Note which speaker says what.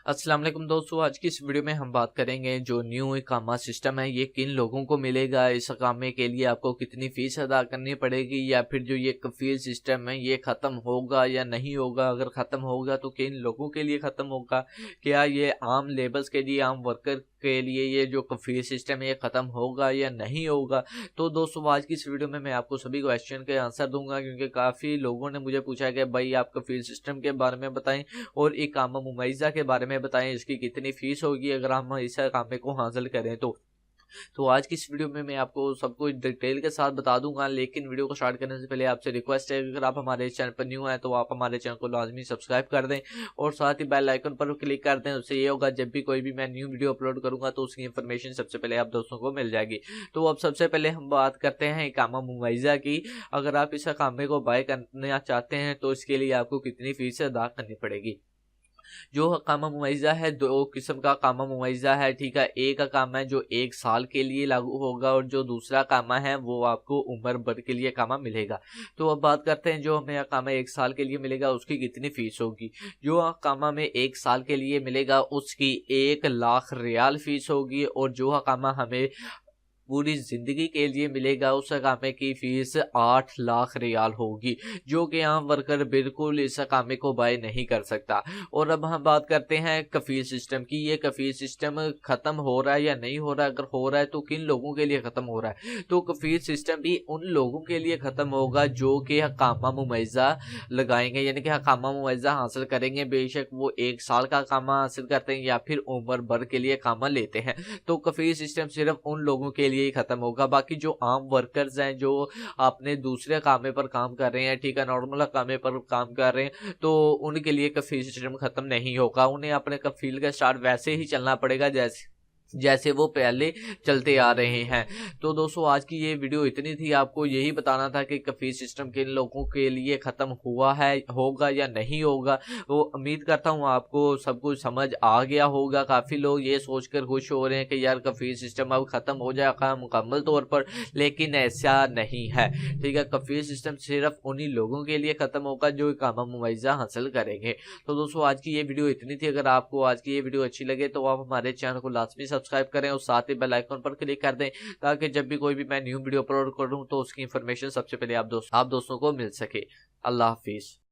Speaker 1: अस्सलाम वालेकुम दोस्तों, आज की इस वीडियो में हम बात करेंगे जो न्यू इकामा सिस्टम है ये किन लोगों को मिलेगा, इस इकामे के लिए आपको कितनी फीस अदा करनी पड़ेगी, या फिर जो ये कफील सिस्टम है ये ख़त्म होगा या नहीं होगा। अगर ख़त्म होगा तो किन लोगों के लिए ख़त्म होगा, क्या ये आम लेबर्स के लिए, आम वर्कर के लिए ये जो कफील सिस्टम है ये ख़त्म होगा या नहीं होगा। तो दोस्तों आज की इस वीडियो में मैं आपको सभी क्वेश्चन के आंसर दूंगा, क्योंकि काफ़ी लोगों ने मुझे पूछा कि भाई आप कफील सिस्टम के बारे में बताएं और इकामा मुमैज़ा के बारे में बताएं, इसकी कितनी फीस होगी अगर हम इस इकामे को हासिल करें तो आज की इस वीडियो में मैं आपको सब कुछ डिटेल के साथ बता दूंगा। लेकिन वीडियो को स्टार्ट करने से पहले आपसे रिक्वेस्ट है, अगर आप हमारे चैनल पर न्यू हैं तो आप हमारे चैनल को लाजमी सब्सक्राइब कर दें और साथ ही बेल आइकन पर क्लिक कर दें। उससे ये होगा जब भी कोई भी मैं न्यू वीडियो अपलोड करूंगा तो उसकी इन्फॉर्मेशन सबसे पहले आप दोस्तों को मिल जाएगी। तो अब सबसे पहले हम बात करते हैं इकामा मुमैज़ा की। अगर आप इस इकामे को बाय करना चाहते हैं तो इसके लिए आपको कितनी फीस अदा करनी पड़ेगी। जो अकामा मुमैज़ा है, दो किस्म का अकामा मुमैज़ा है, ठीक है। एक अकामा है जो 1 साल के लिए लागू होगा और जो दूसरा अकामा है वो आपको उम्र भर के लिए अकामा मिलेगा। तो अब बात करते हैं जो हमें अकामा 1 साल के लिए मिलेगा उसकी कितनी फीस होगी। जो अकामा में 1 साल के लिए मिलेगा उसकी 1 लाख रियाल फीस होगी, और जो अकामा हमें पूरी जिंदगी के लिए मिलेगा उस इकामे की फीस 8 लाख रियाल होगी, जो कि आम वर्कर बिल्कुल इस इकामे को बाय नहीं कर सकता। और अब हम बात करते हैं कफील सिस्टम की। ये कफील सिस्टम खत्म हो रहा है या नहीं हो रहा है, अगर हो रहा है तो किन लोगों के लिए खत्म हो रहा है। तो कफील सिस्टम भी उन लोगों के लिए खत्म होगा जो कि हकामा मुमैज़ा लगाएंगे, यानी कि हकामा मुमैज़ा हासिल करेंगे, बेशक वो 1 साल का कामा हासिल करते हैं या फिर उम्र भर के लिए कामा लेते हैं। तो कफील सिस्टम सिर्फ उन लोगों के लिए ही खत्म होगा। बाकी जो आम वर्कर्स हैं जो अपने दूसरे कामे पर काम कर रहे हैं, ठीक है, नॉर्मल कामे पर काम कर रहे हैं, तो उनके लिए कफील सिस्टम खत्म नहीं होगा। उन्हें अपने कफील का स्टार्ट वैसे ही चलना पड़ेगा जैसे वो पहले चलते आ रहे हैं। तो दोस्तों आज की ये वीडियो इतनी थी, आपको यही बताना था कि कफील सिस्टम किन लोगों के लिए ख़त्म हुआ है, होगा या नहीं होगा। वो उम्मीद करता हूँ आपको सब कुछ समझ आ गया होगा। काफ़ी लोग ये सोचकर खुश हो रहे हैं कि यार कफील सिस्टम अब ख़त्म हो जाएगा मुकम्मल तौर पर, लेकिन ऐसा नहीं है, ठीक है। कफील सिस्टम सिर्फ उन्हीं लोगों के लिए ख़त्म होगा जो इकामा मुमैज़ा हासिल करेंगे। तो दोस्तों आज की ये वीडियो इतनी थी। अगर आपको आज की ये वीडियो अच्छी लगे तो आप हमारे चैनल को लाजमी सब्सक्राइब करें और साथ ही बेल आइकन पर क्लिक कर दें, ताकि जब भी कोई भी मैं न्यू वीडियो अपलोड करूं तो उसकी इन्फॉर्मेशन सबसे पहले आप दोस्तों को मिल सके। अल्लाह हाफिज।